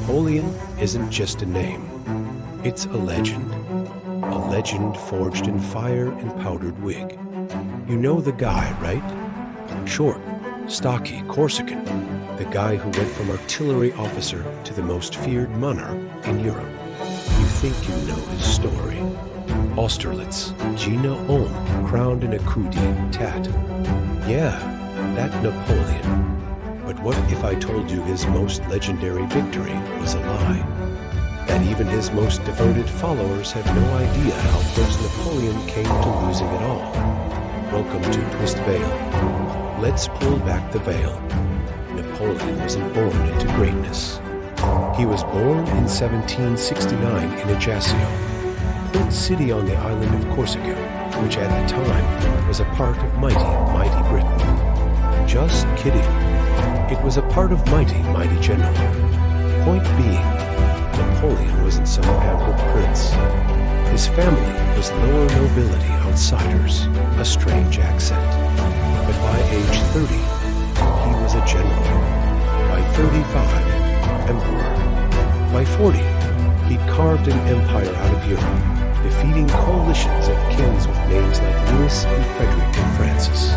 Napoleon isn't just a name. It's a legend. A legend forged in fire and powdered wig. You know the guy, right? Short, stocky, Corsican. The guy who went from artillery officer to the most feared monarch in Europe. You think you know his story. Austerlitz, Gina Ulm, crowned in a coup d'etat. Yeah, that Napoleon. But what if I told you his most legendary victory was a lie? That even his most devoted followers have no idea how close Napoleon came to losing it all. Welcome to TwistVeil. Let's pull back the veil. Napoleon wasn't born into greatness. He was born in 1769 in Ajaccio, a port city on the island of Corsica, which at the time was a part of mighty Britain. Just kidding. It was a part of mighty Genoa. Point being, Napoleon wasn't some pampered prince. His family was lower nobility outsiders, a strange accent. But by age 30, he was a general. By 35, emperor. By 40, he'd carved an empire out of Europe, defeating coalitions of kings with names like Louis and Frederick and Francis.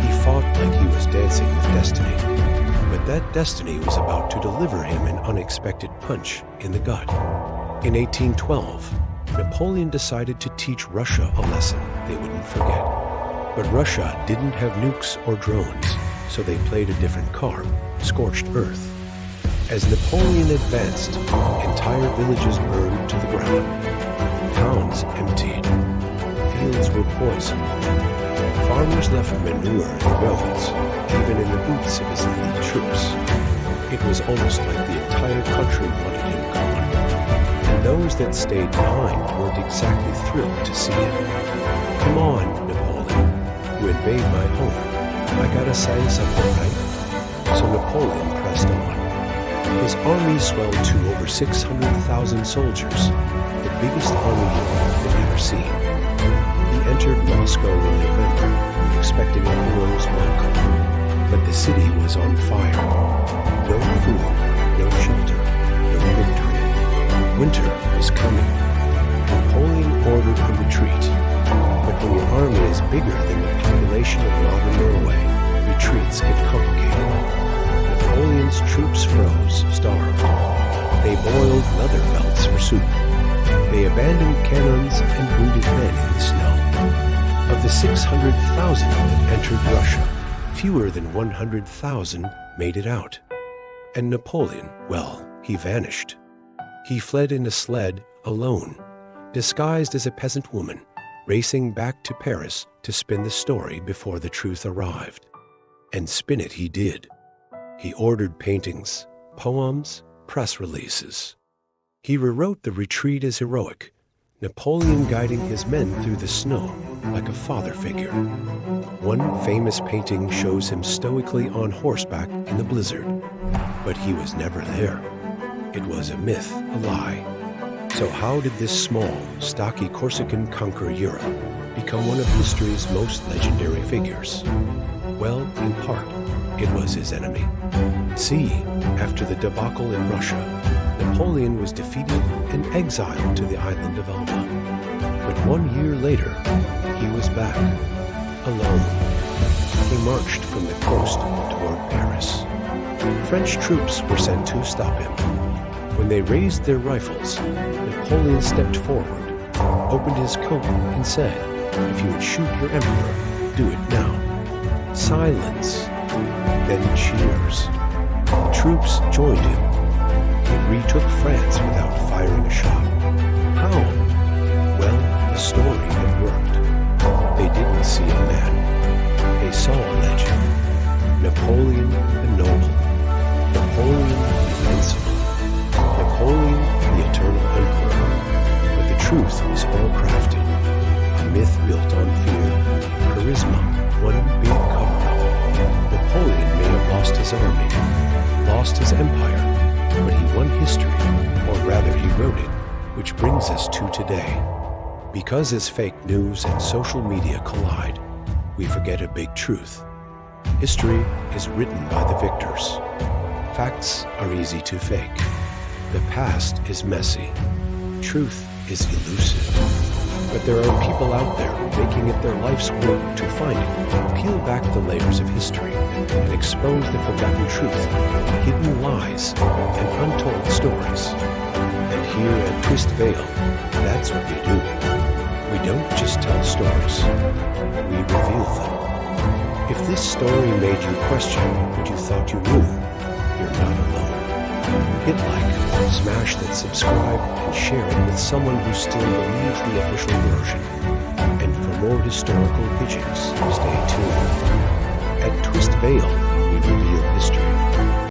He fought like he was dancing with destiny. But that destiny was about to deliver him an unexpected punch in the gut. In 1812, Napoleon decided to teach Russia a lesson they wouldn't forget. But Russia didn't have nukes or drones, so they played a different card, scorched earth. As Napoleon advanced, entire villages burned to the ground. Towns emptied. Fields were poisoned. Farmers left manure in the roads, even in the boots of his elite troops. It was almost like the entire country wanted him gone. And those that stayed behind weren't exactly thrilled to see it. Come on, Napoleon, you invade my home. I gotta say something, right? So Napoleon pressed on. His army swelled to over 600,000 soldiers, the biggest army Europe had ever seen. He entered Moscow in November, expecting a hero's welcome. But the city was on fire. No food, no shelter, no victory. Winter was coming. Napoleon ordered a retreat. But when your army is bigger than the population of modern Norway, retreats get complicated. Napoleon's troops froze, starved. They boiled leather belts for soup. They abandoned cannons and wounded men in the snow. Of the 600,000 that entered Russia, fewer than 100,000 made it out. And Napoleon, well, he vanished. He fled in a sled, alone, disguised as a peasant woman, racing back to Paris to spin the story before the truth arrived. And spin it he did. He ordered paintings, poems, press releases. He rewrote the retreat as heroic, Napoleon guiding his men through the snow like a father figure. One famous painting shows him stoically on horseback in the blizzard, but he was never there. It was a myth, a lie. So how did this small, stocky Corsican conquer Europe, become one of history's most legendary figures? Well, in part, it was his enemy. See, after the debacle in Russia, Napoleon was defeated and exiled to the island of Elba. But 1 year later, he was back, alone. He marched from the coast toward Paris. French troops were sent to stop him. When they raised their rifles, Napoleon stepped forward, opened his coat, and said, "If you would shoot your emperor, do it now." Silence. Then cheers. The troops joined him. He retook France without firing a shot. How? Well, the story had worked. They didn't see a man. They saw a legend. Napoleon the Noble. Napoleon the Invincible. Napoleon the Eternal Emperor. But the truth was all crafted. A myth built on fear. Charisma, one big cover-up. Napoleon may have lost his army, lost his empire, but he won history, or rather he wrote it, which brings us to today. Because as fake news and social media collide, we forget a big truth. History is written by the victors. Facts are easy to fake. The past is messy. Truth is elusive. But there are people out there making it their life's work to find it, peel back the layers of history, and expose the forgotten truth, hidden lies, and untold stories. And here at TwistVeil, that's what we do. We don't just tell stories, we reveal them. If this story made you question what you thought you knew, you're not alone. Hit like, smash that subscribe, and share it with someone who still believes the official version. And for more historical hijinks, stay tuned. At TwistVeil, we reveal history.